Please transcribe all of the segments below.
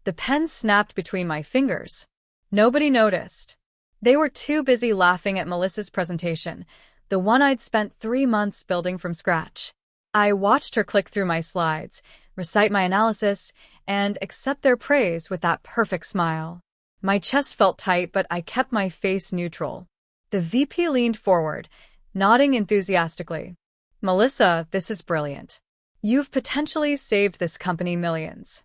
The pen snapped between my fingers. Nobody noticed. They were too busy laughing at Melissa's presentation, the one I'd spent 3 months building from scratch. I watched her click through my slides, recite my analysis, and accept their praise with that perfect smile. My chest felt tight, but I kept my face neutral. The VP leaned forward, nodding enthusiastically. "Melissa, this is brilliant. You've potentially saved this company millions."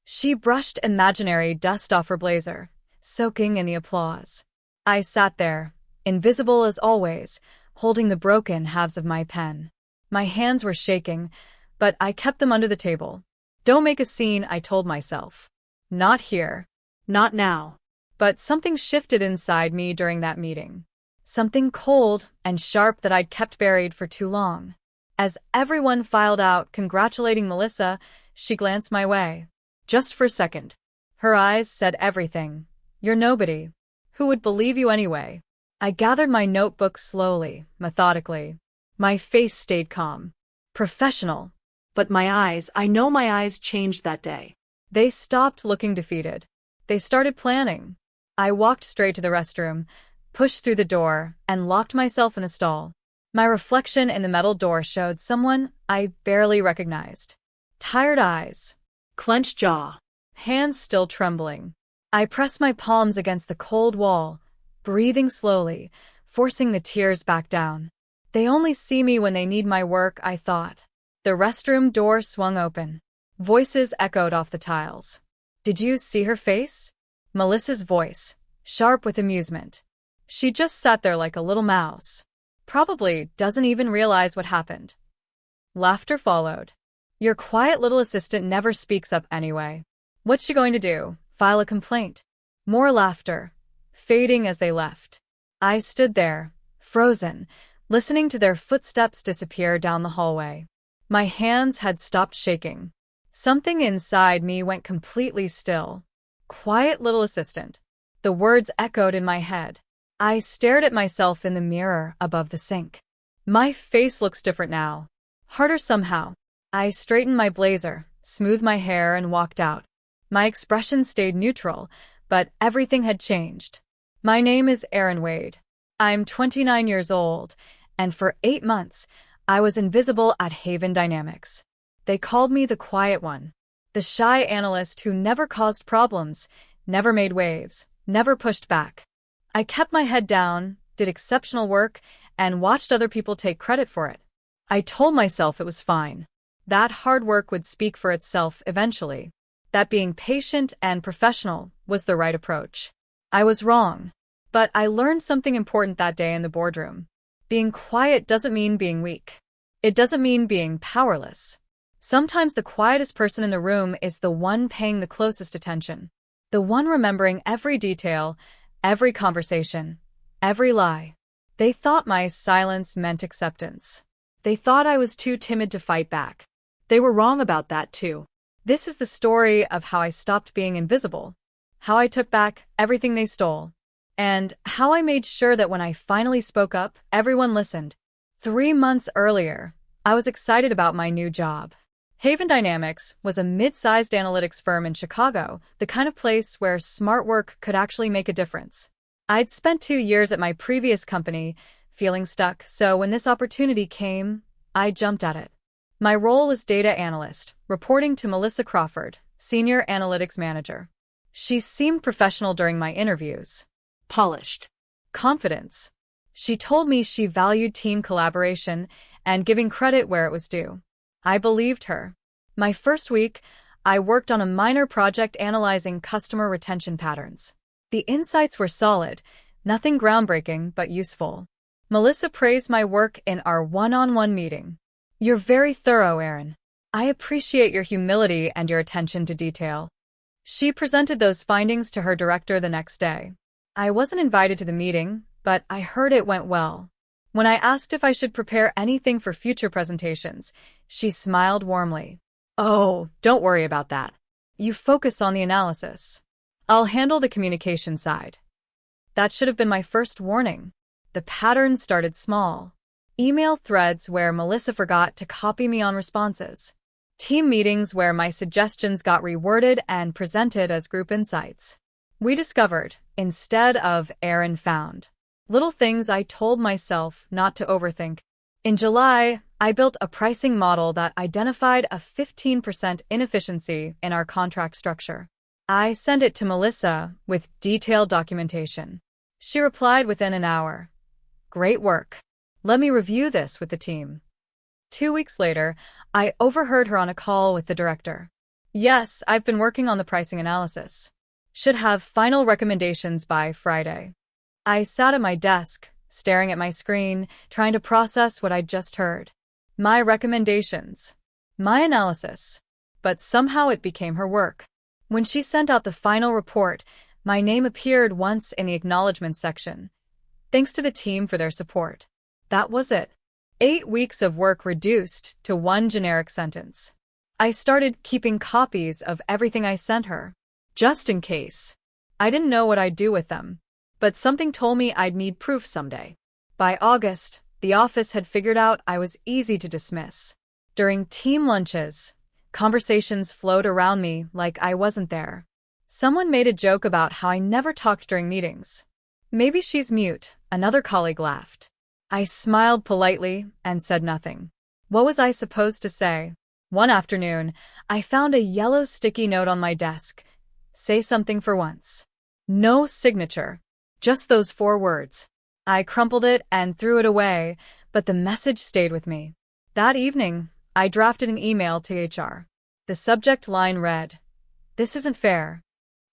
She brushed imaginary dust off her blazer, soaking in the applause. I sat there, invisible as always, holding the broken halves of my pen. My hands were shaking, but I kept them under the table. "Don't make a scene," I told myself. "Not here. Not now." But something shifted inside me during that meeting. Something cold and sharp that I'd kept buried for too long. As everyone filed out congratulating Melissa, she glanced my way. Just for a second. Her eyes said everything. "You're nobody. Who would believe you anyway?" I gathered my notebook slowly, methodically. My face stayed calm. Professional. But I know my eyes changed that day. They stopped looking defeated. They started planning. I walked straight to the restroom, pushed through the door, and locked myself in a stall. My reflection in the metal door showed someone I barely recognized. Tired eyes. Clenched jaw. Hands still trembling. I pressed my palms against the cold wall, breathing slowly, forcing the tears back down. They only see me when they need my work, I thought. The restroom door swung open. Voices echoed off the tiles. "Did you see her face?" Melissa's voice, sharp with amusement. She just sat there like a little mouse. Probably doesn't even realize what happened. Laughter followed. "Your quiet little assistant never speaks up anyway. What's she going to do? File a complaint?" More laughter, fading as they left. I stood there, frozen, listening to their footsteps disappear down the hallway. My hands had stopped shaking. Something inside me went completely still. "Quiet little assistant." The words echoed in my head. I stared at myself in the mirror above the sink. My face looks different now. Harder somehow. I straightened my blazer, smoothed my hair, and walked out. My expression stayed neutral, but everything had changed. My name is Erin Wade. I'm 29 years old, and for 8 months, I was invisible at Haven Dynamics. They called me the quiet one, the shy analyst who never caused problems, never made waves, never pushed back. I kept my head down, did exceptional work, and watched other people take credit for it. I told myself it was fine. That hard work would speak for itself eventually. That being patient and professional was the right approach. I was wrong. But I learned something important that day in the boardroom. Being quiet doesn't mean being weak. It doesn't mean being powerless. Sometimes the quietest person in the room is the one paying the closest attention. The one remembering every detail, every conversation, every lie. They thought my silence meant acceptance. They thought I was too timid to fight back. They were wrong about that too. This is the story of how I stopped being invisible, how I took back everything they stole, and how I made sure that when I finally spoke up, everyone listened. 3 months earlier, I was excited about my new job. Haven Dynamics was a mid-sized analytics firm in Chicago, the kind of place where smart work could actually make a difference. I'd spent 2 years at my previous company, feeling stuck, so when this opportunity came, I jumped at it. My role was data analyst, reporting to Melissa Crawford, senior analytics manager. She seemed professional during my interviews. Polished. Confidence. She told me she valued team collaboration and giving credit where it was due. I believed her. My first week, I worked on a minor project analyzing customer retention patterns. The insights were solid, nothing groundbreaking but useful. Melissa praised my work in our one-on-one meeting. "You're very thorough, Erin. I appreciate your humility and your attention to detail." She presented those findings to her director the next day. I wasn't invited to the meeting, but I heard it went well. When I asked if I should prepare anything for future presentations, she smiled warmly. "Oh, don't worry about that. You focus on the analysis. I'll handle the communication side." That should have been my first warning. The pattern started small. Email threads where Melissa forgot to copy me on responses. Team meetings where my suggestions got reworded and presented as group insights. We discovered, instead of Aaron found, little things I told myself not to overthink. In July, I built a pricing model that identified a 15% inefficiency in our contract structure. I sent it to Melissa with detailed documentation. She replied within an hour. Great work. Let me review this with the team. 2 weeks later, I overheard her on a call with the director. Yes, I've been working on the pricing analysis. Should have final recommendations by Friday. I sat at my desk, staring at my screen, trying to process what I'd just heard. My recommendations. My analysis. But somehow it became her work. When she sent out the final report, my name appeared once in the acknowledgement section. Thanks to the team for their support. That was it. 8 weeks of work reduced to one generic sentence. I started keeping copies of everything I sent her, just in case. I didn't know what I'd do with them, but something told me I'd need proof someday. By August, the office had figured out I was easy to dismiss. During team lunches, conversations flowed around me like I wasn't there. Someone made a joke about how I never talked during meetings. Maybe she's mute, another colleague laughed. I smiled politely and said nothing. What was I supposed to say? One afternoon, I found a yellow sticky note on my desk. Say something for once. No signature. Just those 4 words. I crumpled it and threw it away, but the message stayed with me. That evening, I drafted an email to HR. The subject line read, "This isn't fair."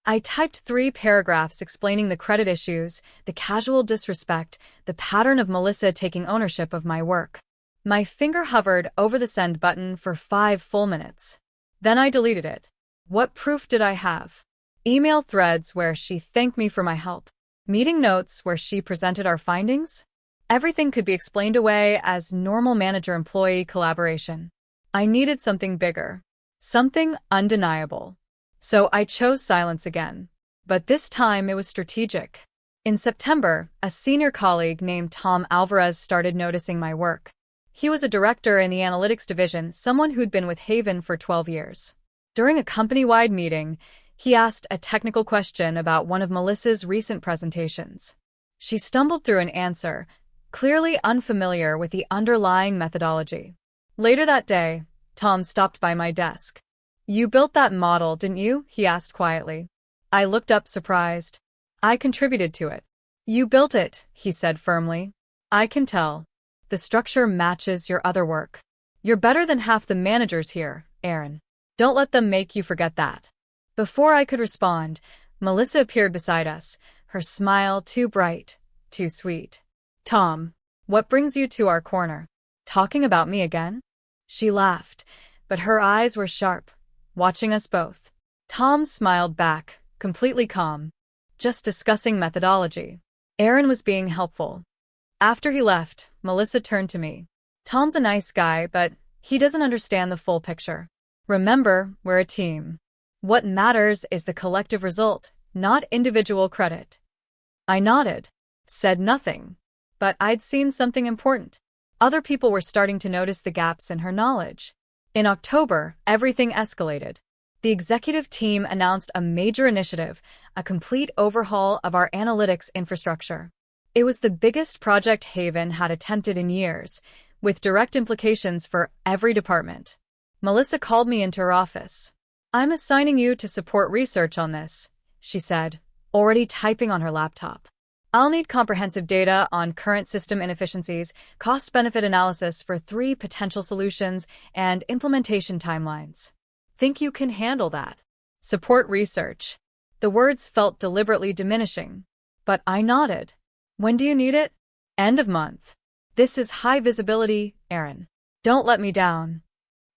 I typed 3 paragraphs explaining the credit issues, the casual disrespect, the pattern of Melissa taking ownership of my work. My finger hovered over the send button for 5 full minutes. Then I deleted it. What proof did I have? Email threads where she thanked me for my help. Meeting notes where she presented our findings? Everything could be explained away as normal manager-employee collaboration. I needed something bigger. Something undeniable. So I chose silence again. But this time it was strategic. In September, a senior colleague named Tom Alvarez started noticing my work. He was a director in the analytics division, someone who'd been with Haven for 12 years. During a company-wide meeting, he asked a technical question about one of Melissa's recent presentations. She stumbled through an answer, clearly unfamiliar with the underlying methodology. Later that day, Tom stopped by my desk. "You built that model, didn't you?" he asked quietly. I looked up surprised. "I contributed to it." "You built it," he said firmly. "I can tell. The structure matches your other work. You're better than half the managers here, Aaron. Don't let them make you forget that." Before I could respond, Melissa appeared beside us, her smile too bright, too sweet. "Tom, what brings you to our corner? Talking about me again?" She laughed, but her eyes were sharp, watching us both. Tom smiled back, completely calm. "Just discussing methodology." Aaron was being helpful. After he left, Melissa turned to me. "Tom's a nice guy, but he doesn't understand the full picture. Remember, we're a team. What matters is the collective result, not individual credit." I nodded, said nothing, but I'd seen something important. Other people were starting to notice the gaps in her knowledge. In October, everything escalated. The executive team announced a major initiative, a complete overhaul of our analytics infrastructure. It was the biggest project Haven had attempted in years, with direct implications for every department. Melissa called me into her office. "I'm assigning you to support research on this," she said, already typing on her laptop. "I'll need comprehensive data on current system inefficiencies, cost-benefit analysis for 3 potential solutions, and implementation timelines. Think you can handle that?" Support research. The words felt deliberately diminishing, but I nodded. "When do you need it?" "End of month. This is high visibility, Aaron. Don't let me down."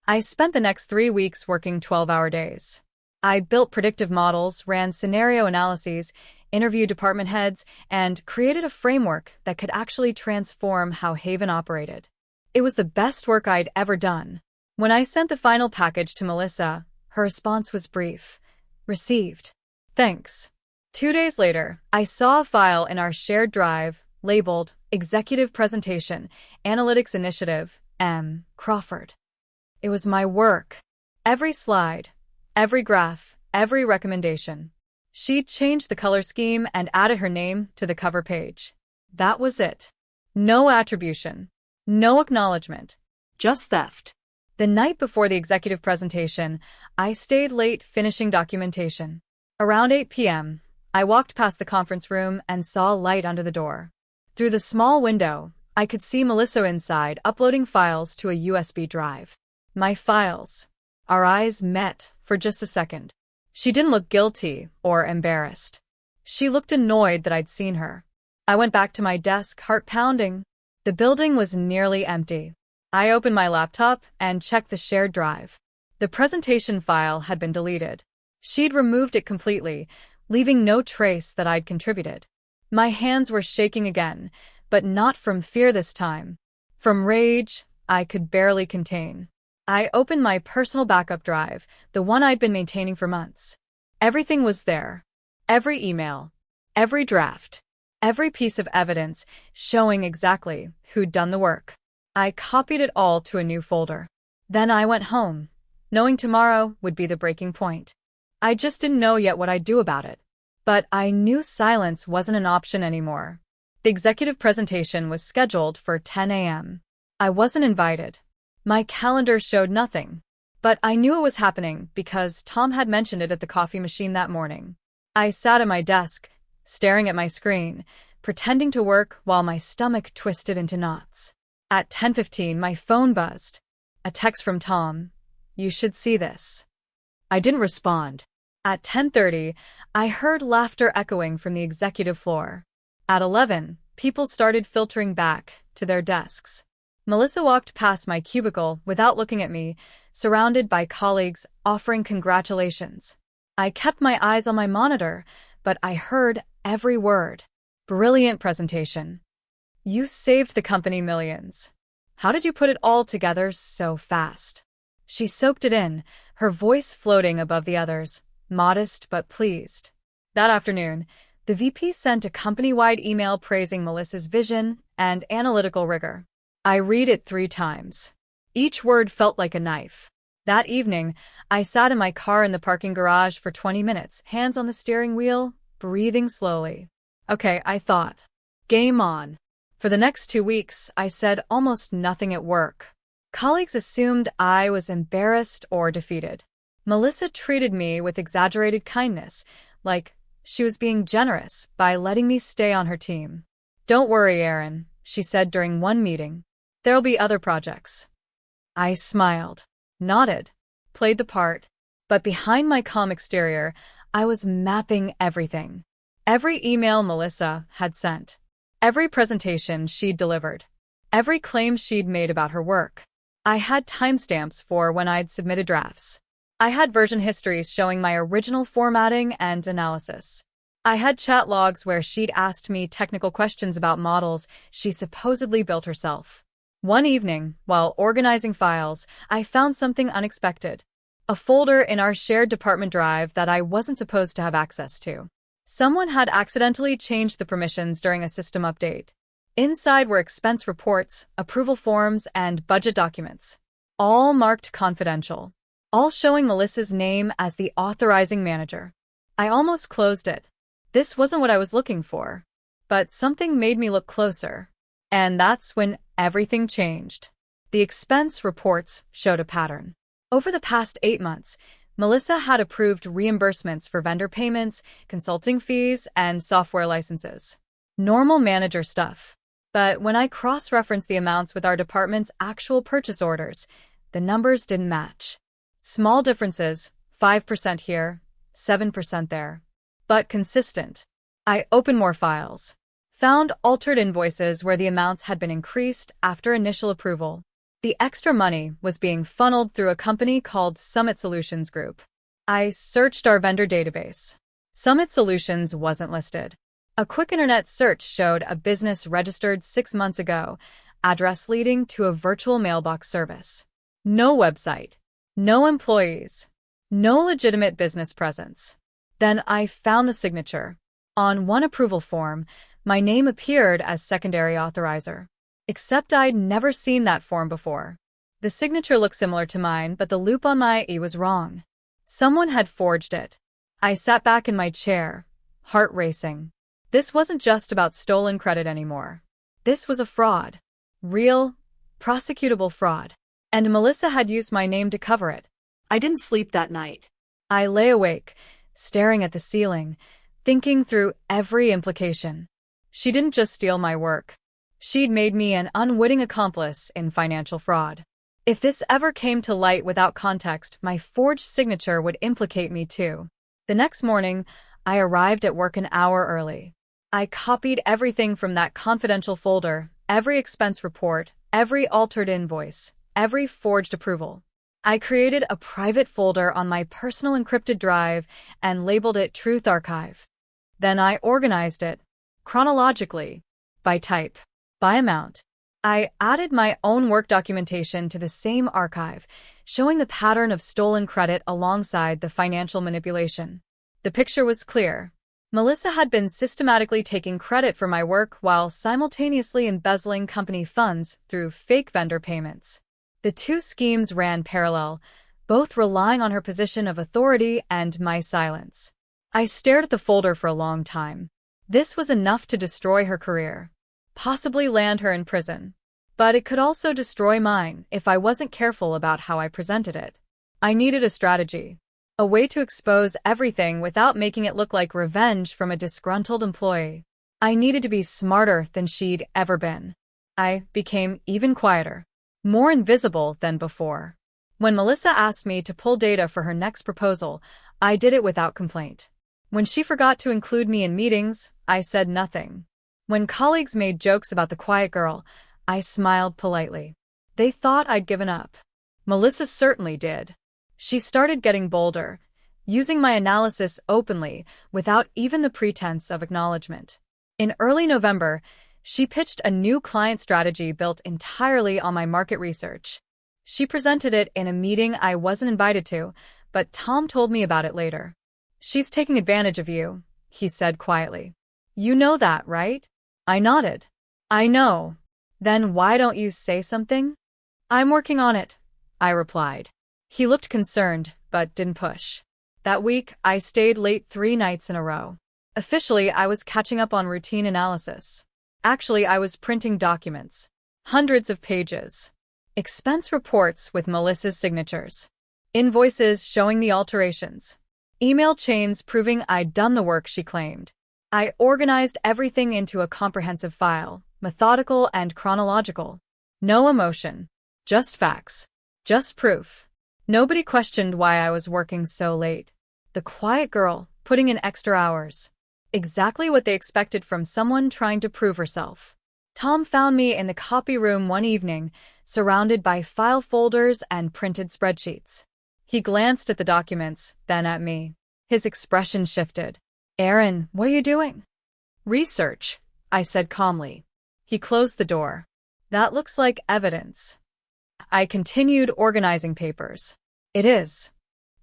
I spent the next 3 weeks working 12-hour days. I built predictive models, ran scenario analyses, interviewed department heads, and created a framework that could actually transform how Haven operated. It was the best work I'd ever done. When I sent the final package to Melissa, her response was brief. "Received. Thanks." 2 days later, I saw a file in our shared drive labeled Executive Presentation, Analytics Initiative, M. Crawford. It was my work. Every slide, every graph, every recommendation. She'd changed the color scheme and added her name to the cover page. That was it. No attribution. No acknowledgement. Just theft. The night before the executive presentation, I stayed late finishing documentation. Around 8 p.m., I walked past the conference room and saw a light under the door. Through the small window, I could see Melissa inside uploading files to a USB drive. My files. Our eyes met for just a second. She didn't look guilty or embarrassed. She looked annoyed that I'd seen her. I went back to my desk, heart pounding. The building was nearly empty. I opened my laptop and checked the shared drive. The presentation file had been deleted. She'd removed it completely, leaving no trace that I'd contributed. My hands were shaking again, but not from fear this time. From rage I could barely contain. I opened my personal backup drive, the one I'd been maintaining for months. Everything was there. Every email, every draft, every piece of evidence showing exactly who'd done the work. I copied it all to a new folder. Then I went home, knowing tomorrow would be the breaking point. I just didn't know yet what I'd do about it. But I knew silence wasn't an option anymore. The executive presentation was scheduled for 10 a.m. I wasn't invited. My calendar showed nothing. But I knew it was happening because Tom had mentioned it at the coffee machine that morning. I sat at my desk, staring at my screen, pretending to work while my stomach twisted into knots. At 10:15, my phone buzzed. A text from Tom. "You should see this." I didn't respond. At 10:30, I heard laughter echoing from the executive floor. At 11, people started filtering back to their desks. Melissa walked past my cubicle without looking at me, surrounded by colleagues offering congratulations. I kept my eyes on my monitor, but I heard every word. "Brilliant presentation. You saved the company millions. How did you put it all together so fast?" She soaked it in, her voice floating above the others, modest but pleased. That afternoon, the VP sent a company-wide email praising Melissa's vision and analytical rigor. I read it 3 times. Each word felt like a knife. That evening, I sat in my car in the parking garage for 20 minutes, hands on the steering wheel, breathing slowly. Okay, I thought. Game on. For the next 2 weeks, I said almost nothing at work. Colleagues assumed I was embarrassed or defeated. Melissa treated me with exaggerated kindness, like she was being generous by letting me stay on her team. "Don't worry, Aaron," she said during one meeting. "There'll be other projects." I smiled, nodded, played the part. But behind my calm exterior, I was mapping everything. Every email Melissa had sent. Every presentation she'd delivered. Every claim she'd made about her work. I had timestamps for when I'd submitted drafts. I had version histories showing my original formatting and analysis. I had chat logs where she'd asked me technical questions about models she supposedly built herself. One evening, while organizing files, I found something unexpected. A folder in our shared department drive that I wasn't supposed to have access to. Someone had accidentally changed the permissions during a system update. Inside were expense reports, approval forms, and budget documents. All marked confidential. All showing Melissa's name as the authorizing manager. I almost closed it. This wasn't what I was looking for. But something made me look closer. And that's when everything changed. The expense reports showed a pattern. Over the past 8 months, Melissa had approved reimbursements for vendor payments, consulting fees, and software licenses. Normal manager stuff. But when I cross-referenced the amounts with our department's actual purchase orders, the numbers didn't match. Small differences, 5% here, 7% there. But consistent. I opened more files. Found altered invoices where the amounts had been increased after initial approval. The extra money was being funneled through a company called Summit Solutions Group. I searched our vendor database. Summit Solutions wasn't listed. A quick internet search showed a business registered 6 months ago, address leading to a virtual mailbox service. No website. No employees. No legitimate business presence. Then I found the signature. On one approval form, my name appeared as secondary authorizer. Except I'd never seen that form before. The signature looked similar to mine, but the loop on my E was wrong. Someone had forged it. I sat back in my chair, heart racing. This wasn't just about stolen credit anymore. This was a fraud. Real, prosecutable fraud. And Melissa had used my name to cover it. I didn't sleep that night. I lay awake, staring at the ceiling, thinking through every implication. She didn't just steal my work. She'd made me an unwitting accomplice in financial fraud. If this ever came to light without context, my forged signature would implicate me too. The next morning, I arrived at work an hour early. I copied everything from that confidential folder, every expense report, every altered invoice, every forged approval. I created a private folder on my personal encrypted drive and labeled it Truth Archive. Then I organized it, chronologically, by type, by amount. I added my own work documentation to the same archive, showing the pattern of stolen credit alongside the financial manipulation. The picture was clear. Melissa had been systematically taking credit for my work while simultaneously embezzling company funds through fake vendor payments. The two schemes ran parallel, both relying on her position of authority and my silence. I stared at the folder for a long time. This was enough to destroy her career, possibly land her in prison. But it could also destroy mine if I wasn't careful about how I presented it. I needed a strategy, a way to expose everything without making it look like revenge from a disgruntled employee. I needed to be smarter than she'd ever been. I became even quieter, more invisible than before. When Melissa asked me to pull data for her next proposal, I did it without complaint. When she forgot to include me in meetings, I said nothing. When colleagues made jokes about the quiet girl, I smiled politely. They thought I'd given up. Melissa certainly did. She started getting bolder, using my analysis openly without even the pretense of acknowledgement. In early November, she pitched a new client strategy built entirely on my market research. She presented it in a meeting I wasn't invited to, but Tom told me about it later. "She's taking advantage of you," he said quietly. "You know that, right?" I nodded. "I know. Then why don't you say something?" "I'm working on it," I replied. He looked concerned, but didn't push. That week, I stayed late 3 nights in a row. Officially, I was catching up on routine analysis. Actually, I was printing documents. Hundreds of pages. Expense reports with Melissa's signatures. Invoices showing the alterations. Email chains proving I'd done the work she claimed. I organized everything into a comprehensive file, methodical and chronological. No emotion. Just facts. Just proof. Nobody questioned why I was working so late. The quiet girl, putting in extra hours. Exactly what they expected from someone trying to prove herself. Tom found me in the copy room one evening, surrounded by file folders and printed spreadsheets. He glanced at the documents, then at me. His expression shifted. "Erin, what are you doing?" "Research," I said calmly. He closed the door. "That looks like evidence." I continued organizing papers. "It is."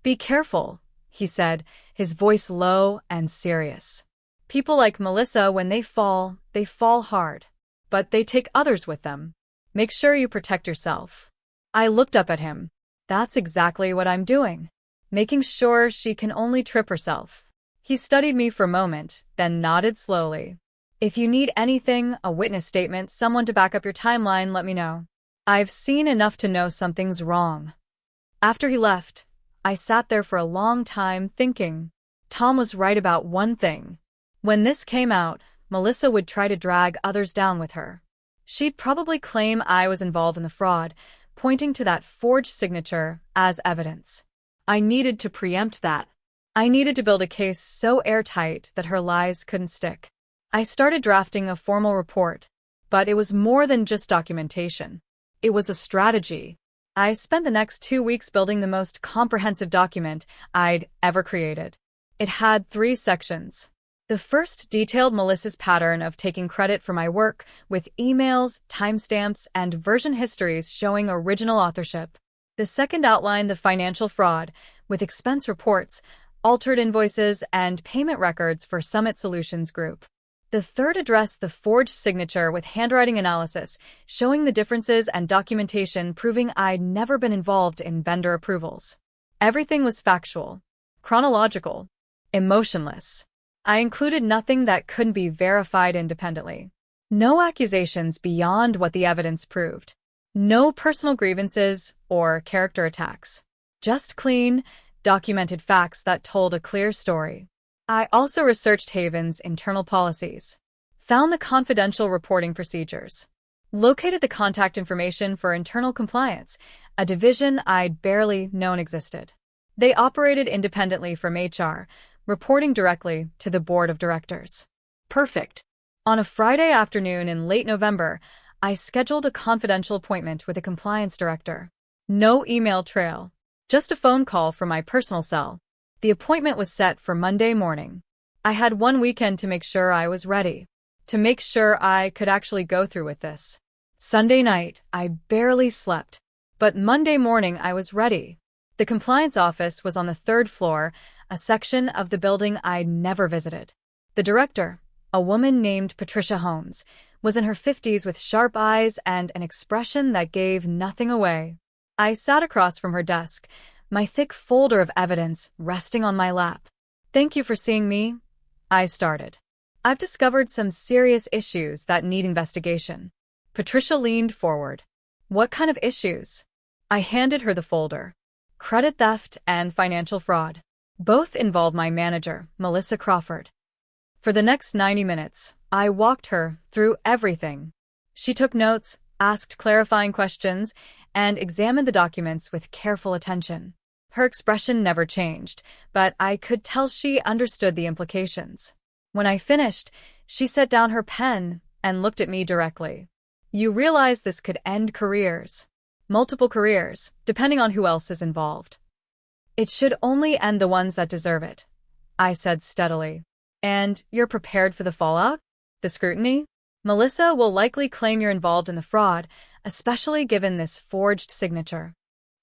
"Be careful," he said, his voice low and serious. "People like Melissa, when they fall hard. But they take others with them. Make sure you protect yourself." I looked up at him. "That's exactly what I'm doing. Making sure she can only trip herself." He studied me for a moment, then nodded slowly. "If you need anything, a witness statement, someone to back up your timeline, let me know. I've seen enough to know something's wrong." After he left, I sat there for a long time thinking. Tom was right about one thing. When this came out, Melissa would try to drag others down with her. She'd probably claim I was involved in the fraud, pointing to that forged signature as evidence. I needed to preempt that. I needed to build a case so airtight that her lies couldn't stick. I started drafting a formal report, but it was more than just documentation. It was a strategy. I spent the next 2 weeks building the most comprehensive document I'd ever created. It had 3 sections. The first detailed Melissa's pattern of taking credit for my work, with emails, timestamps, and version histories showing original authorship. The second outlined the financial fraud, with expense reports, altered invoices, and payment records for Summit Solutions Group. The third addressed the forged signature with handwriting analysis, showing the differences and documentation proving I'd never been involved in vendor approvals. Everything was factual, chronological, emotionless. I included nothing that couldn't be verified independently. No accusations beyond what the evidence proved. No personal grievances or character attacks. Just clean, documented facts that told a clear story. I also researched Haven's internal policies, found the confidential reporting procedures, located the contact information for internal compliance, a division I'd barely known existed. They operated independently from HR, reporting directly to the board of directors. Perfect. On a Friday afternoon in late November, I scheduled a confidential appointment with a compliance director. No email trail, just a phone call from my personal cell. The appointment was set for Monday morning. I had one weekend to make sure I was ready, to make sure I could actually go through with this. Sunday night, I barely slept, but Monday morning I was ready. The compliance office was on the third floor, a section of the building I'd never visited. The director, a woman named Patricia Holmes, was in her 50s with sharp eyes and an expression that gave nothing away. I sat across from her desk, my thick folder of evidence resting on my lap. "Thank you for seeing me," I started. "I've discovered some serious issues that need investigation." Patricia leaned forward. "What kind of issues?" I handed her the folder. "Credit theft and financial fraud. Both involve my manager, Melissa Crawford." For the next 90 minutes, I walked her through everything. She took notes, asked clarifying questions, and examined the documents with careful attention. Her expression never changed, but I could tell she understood the implications. When I finished, she set down her pen and looked at me directly. "You realize this could end careers. Multiple careers, depending on who else is involved." "It should only end the ones that deserve it," I said steadily. "And you're prepared for the fallout? The scrutiny? Melissa will likely claim you're involved in the fraud, especially given this forged signature."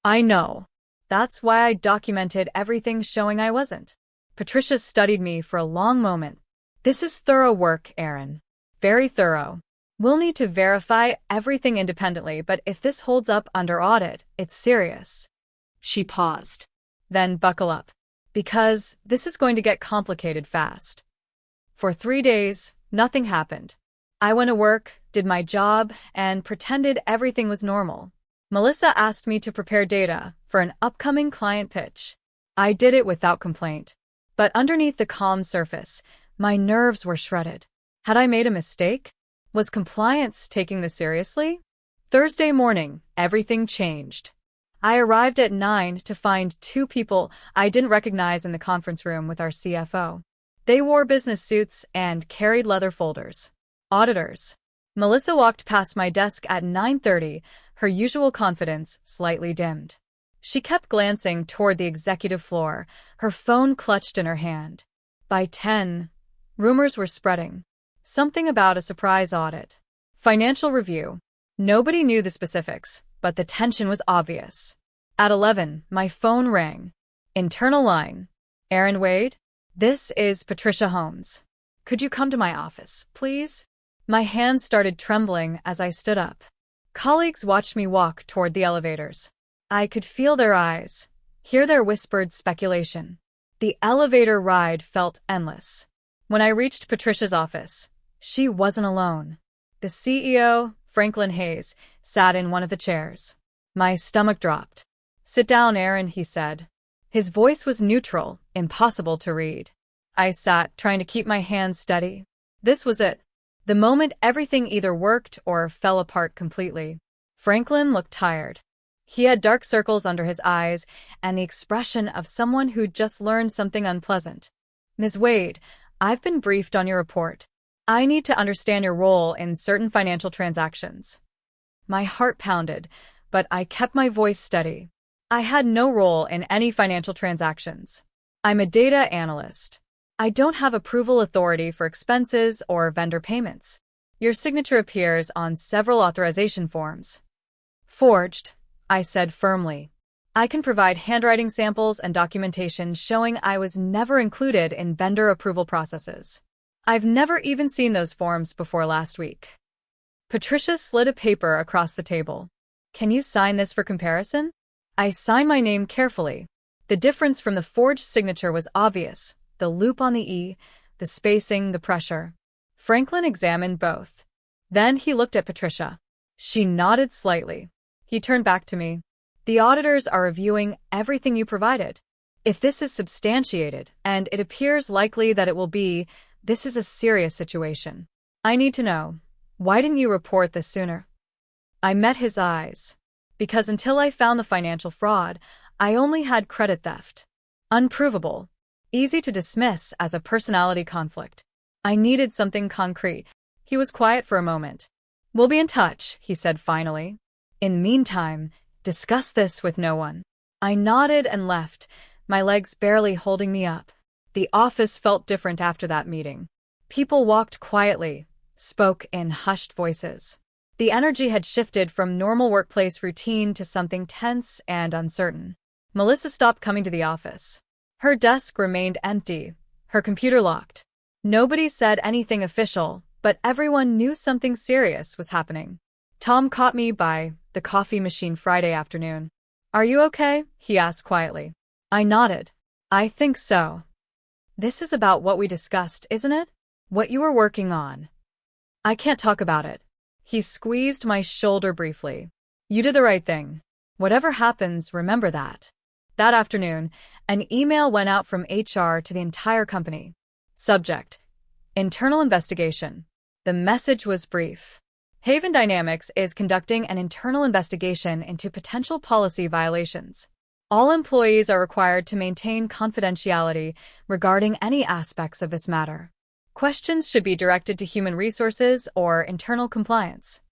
"I know. That's why I documented everything showing I wasn't." Patricia studied me for a long moment. "This is thorough work, Erin. Very thorough. We'll need to verify everything independently, but if this holds up under audit, it's serious." She paused. "Then buckle up, because this is going to get complicated fast." For 3 days, nothing happened. I went to work, did my job, and pretended everything was normal. Melissa asked me to prepare data for an upcoming client pitch. I did it without complaint. But underneath the calm surface, my nerves were shredded. Had I made a mistake? Was compliance taking this seriously? Thursday morning, everything changed. I arrived at 9 to find 2 people I didn't recognize in the conference room with our CFO. They wore business suits and carried leather folders. Auditors. Melissa walked past my desk at 9:30, her usual confidence slightly dimmed. She kept glancing toward the executive floor, her phone clutched in her hand. By 10, rumors were spreading. Something about a surprise audit. Financial review. Nobody knew the specifics, but the tension was obvious. At 11, my phone rang. Internal line. "Erin Wade? This is Patricia Holmes. Could you come to my office, please?" My hands started trembling as I stood up. Colleagues watched me walk toward the elevators. I could feel their eyes, hear their whispered speculation. The elevator ride felt endless. When I reached Patricia's office, she wasn't alone. The CEO, Franklin Hayes, sat in one of the chairs. My stomach dropped. "Sit down, Erin," he said. His voice was neutral, impossible to read. I sat, trying to keep my hands steady. This was it. The moment everything either worked or fell apart completely. Franklin looked tired. He had dark circles under his eyes and the expression of someone who'd just learned something unpleasant. "Ms. Wade, I've been briefed on your report. I need to understand your role in certain financial transactions." My heart pounded, but I kept my voice steady. I had no role in any financial transactions. I'm a data analyst. I don't have approval authority for expenses or vendor payments. Your signature appears on several authorization forms. "Forged," I said firmly. "I can provide handwriting samples and documentation showing I was never included in vendor approval processes." I've never even seen those forms before last week. Patricia slid a paper across the table. Can you sign this for comparison? I signed my name carefully. The difference from the forged signature was obvious. The loop on the E, the spacing, the pressure. Franklin examined both. Then he looked at Patricia. She nodded slightly. He turned back to me. The auditors are reviewing everything you provided. If this is substantiated, and it appears likely that it will be, this is a serious situation. I need to know, why didn't you report this sooner? I met his eyes. Because until I found the financial fraud, I only had credit theft. Unprovable. Easy to dismiss as a personality conflict. I needed something concrete. He was quiet for a moment. We'll be in touch, he said finally. In the meantime, discuss this with no one. I nodded and left, my legs barely holding me up. The office felt different after that meeting. People walked quietly, spoke in hushed voices. The energy had shifted from normal workplace routine to something tense and uncertain. Melissa stopped coming to the office. Her desk remained empty, her computer locked. Nobody said anything official, but everyone knew something serious was happening. Tom caught me by the coffee machine Friday afternoon. Are you okay? He asked quietly. I nodded. I think so. This is about what we discussed, isn't it? What you were working on. I can't talk about it. He squeezed my shoulder briefly. You did the right thing. Whatever happens, remember that. That afternoon, an email went out from HR to the entire company. Subject: Internal investigation. The message was brief. Haven Dynamics is conducting an internal investigation into potential policy violations. All employees are required to maintain confidentiality regarding any aspects of this matter. Questions should be directed to Human Resources or Internal Compliance.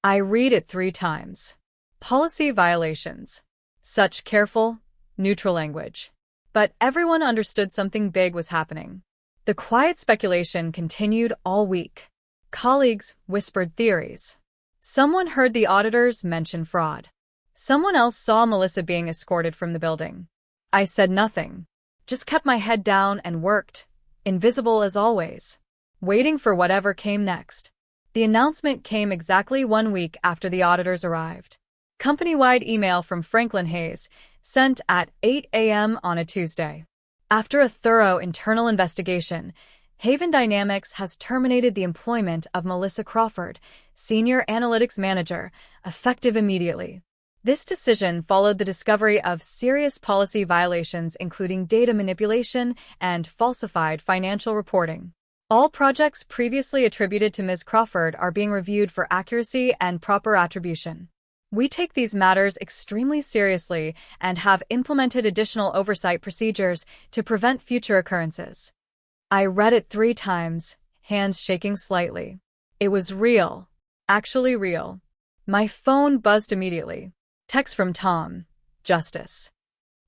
I read it 3 times. Policy violations. Such careful, neutral language. But everyone understood something big was happening. The quiet speculation continued all week. Colleagues whispered theories. Someone heard the auditors mention fraud. Someone else saw Melissa being escorted from the building. I said nothing, just kept my head down and worked, invisible as always, waiting for whatever came next. The announcement came exactly 1 week after the auditors arrived. Company-wide email from Franklin Hayes, sent at 8 a.m. on a Tuesday. After a thorough internal investigation, Haven Dynamics has terminated the employment of Melissa Crawford, Senior Analytics Manager, effective immediately. This decision followed the discovery of serious policy violations including data manipulation and falsified financial reporting. All projects previously attributed to Ms. Crawford are being reviewed for accuracy and proper attribution. We take these matters extremely seriously and have implemented additional oversight procedures to prevent future occurrences. I read it 3 times, hands shaking slightly. It was real. Actually real. My phone buzzed immediately. Text from Tom. Justice.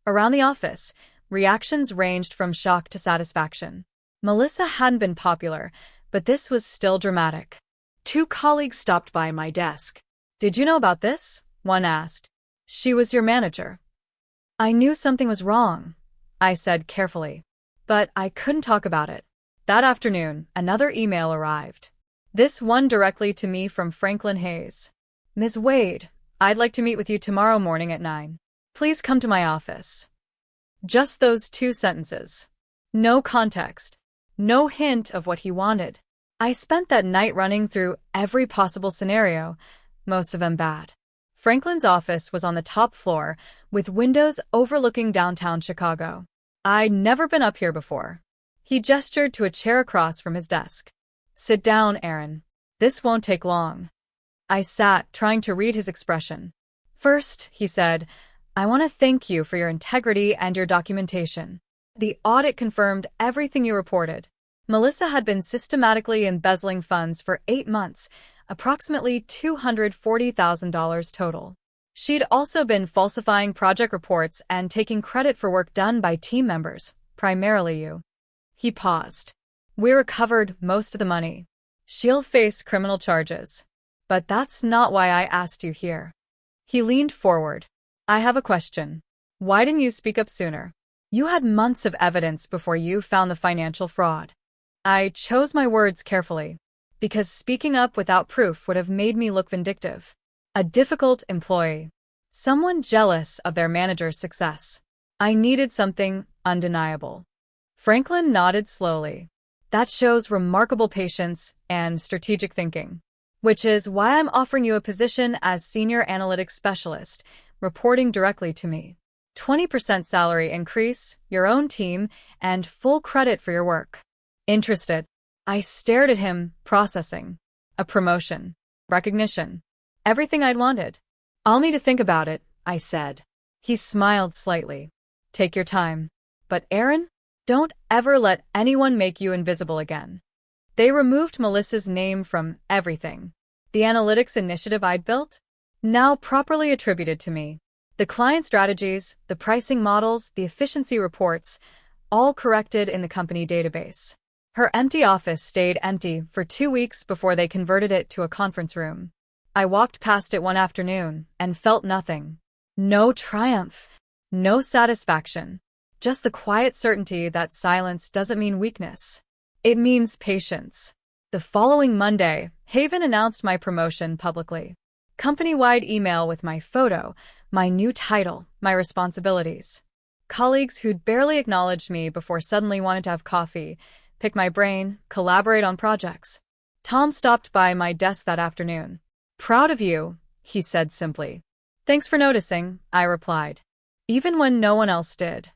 Around the office, reactions ranged from shock to satisfaction. Melissa hadn't been popular, but this was still dramatic. 2 colleagues stopped by my desk. Did you know about this? One asked. She was your manager. I knew something was wrong, I said carefully. But I couldn't talk about it. That afternoon, another email arrived. This one directly to me from Franklin Hayes. Ms. Wade, I'd like to meet with you tomorrow morning at 9. Please come to my office. Just those 2 sentences. No context. No hint of what he wanted. I spent that night running through every possible scenario, most of them bad. Franklin's office was on the top floor, with windows overlooking downtown Chicago. I'd never been up here before. He gestured to a chair across from his desk. Sit down, Aaron. This won't take long. I sat, trying to read his expression. First, he said, I want to thank you for your integrity and your documentation. The audit confirmed everything you reported. Melissa had been systematically embezzling funds for 8 months, approximately $240,000 total. She'd also been falsifying project reports and taking credit for work done by team members, primarily you. He paused. We recovered most of the money. She'll face criminal charges. But that's not why I asked you here. He leaned forward. I have a question. Why didn't you speak up sooner? You had months of evidence before you found the financial fraud. I chose my words carefully, because speaking up without proof would have made me look vindictive. A difficult employee. Someone jealous of their manager's success. I needed something undeniable. Franklin nodded slowly. That shows remarkable patience and strategic thinking, which is why I'm offering you a position as Senior Analytics Specialist, reporting directly to me. 20% salary increase, your own team, and full credit for your work. Interested? I stared at him, processing. A promotion. Recognition. Everything I'd wanted. I'll need to think about it, I said. He smiled slightly. Take your time. But Aaron, don't ever let anyone make you invisible again. They removed Melissa's name from everything. The analytics initiative I'd built? Now properly attributed to me. The client strategies, the pricing models, the efficiency reports, all corrected in the company database. Her empty office stayed empty for 2 weeks before they converted it to a conference room. I walked past it one afternoon and felt nothing. No triumph. No satisfaction. Just the quiet certainty that silence doesn't mean weakness. It means patience. The following Monday, Haven announced my promotion publicly. Company-wide email with my photo, my new title, my responsibilities. Colleagues who'd barely acknowledged me before suddenly wanted to have coffee, pick my brain, collaborate on projects. Tom stopped by my desk that afternoon. Proud of you, he said simply. Thanks for noticing, I replied, even when no one else did.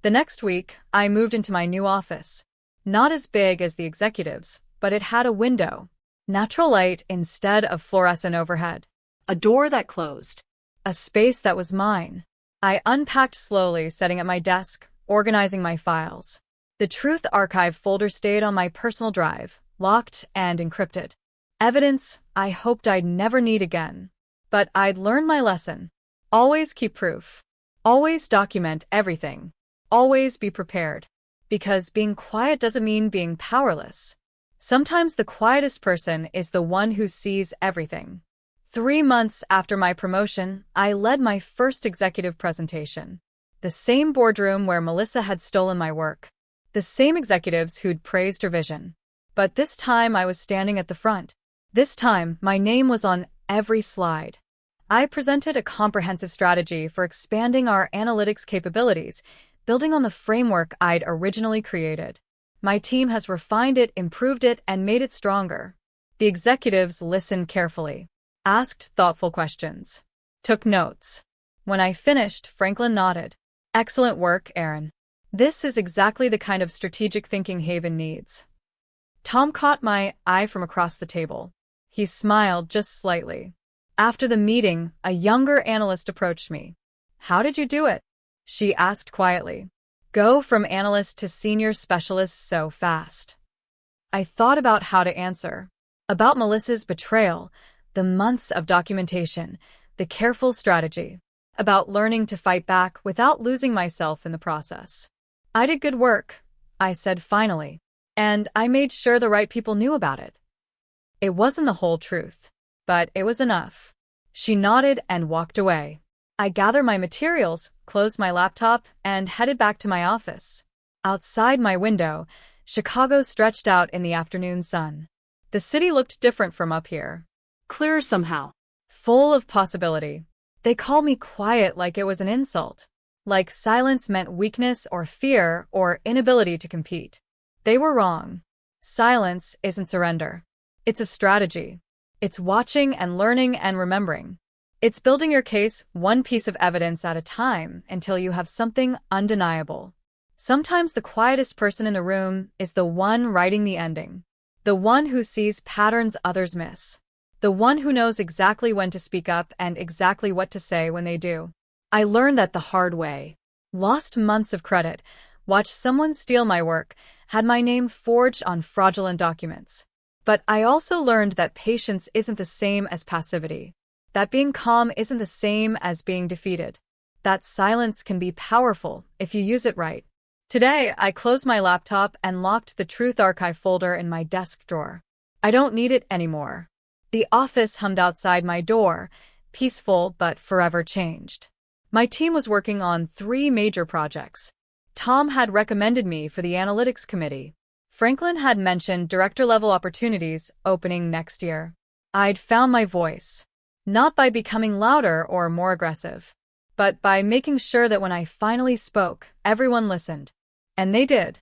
The next week, I moved into my new office. Not as big as the executives, but it had a window. Natural light instead of fluorescent overhead. A door that closed. A space that was mine. I unpacked slowly, sitting at my desk, organizing my files. The Truth Archive folder stayed on my personal drive, locked and encrypted. Evidence I hoped I'd never need again. But I'd learned my lesson. Always keep proof. Always document everything. Always be prepared. Because being quiet doesn't mean being powerless. Sometimes the quietest person is the one who sees everything. 3 months after my promotion, I led my first executive presentation. The same boardroom where Melissa had stolen my work. The same executives who'd praised her vision. But this time I was standing at the front. This time, my name was on every slide. I presented a comprehensive strategy for expanding our analytics capabilities, building on the framework I'd originally created. My team has refined it, improved it, and made it stronger. The executives listened carefully, asked thoughtful questions, took notes. When I finished, Franklin nodded. Excellent work, Aaron. This is exactly the kind of strategic thinking Haven needs. Tom caught my eye from across the table. He smiled just slightly. After the meeting, a younger analyst approached me. How did you do it? She asked quietly. Go from analyst to senior specialist so fast. I thought about how to answer. About Melissa's betrayal, the months of documentation, the careful strategy. About learning to fight back without losing myself in the process. I did good work, I said finally, and I made sure the right people knew about it. It wasn't the whole truth, but it was enough. She nodded and walked away. I gathered my materials, closed my laptop, and headed back to my office. Outside my window, Chicago stretched out in the afternoon sun. The city looked different from up here. Clearer somehow. Full of possibility. They called me quiet like it was an insult. Like silence meant weakness or fear or inability to compete. They were wrong. Silence isn't surrender. It's a strategy. It's watching and learning and remembering. It's building your case one piece of evidence at a time until you have something undeniable. Sometimes the quietest person in the room is the one writing the ending. The one who sees patterns others miss. The one who knows exactly when to speak up and exactly what to say when they do. I learned that the hard way. Lost months of credit, watched someone steal my work, had my name forged on fraudulent documents. But I also learned that patience isn't the same as passivity. That being calm isn't the same as being defeated. That silence can be powerful if you use it right. Today, I closed my laptop and locked the Truth Archive folder in my desk drawer. I don't need it anymore. The office hummed outside my door, peaceful but forever changed. My team was working on 3 major projects. Tom had recommended me for the analytics committee. Franklin had mentioned director-level opportunities opening next year. I'd found my voice, not by becoming louder or more aggressive, but by making sure that when I finally spoke, everyone listened. And they did.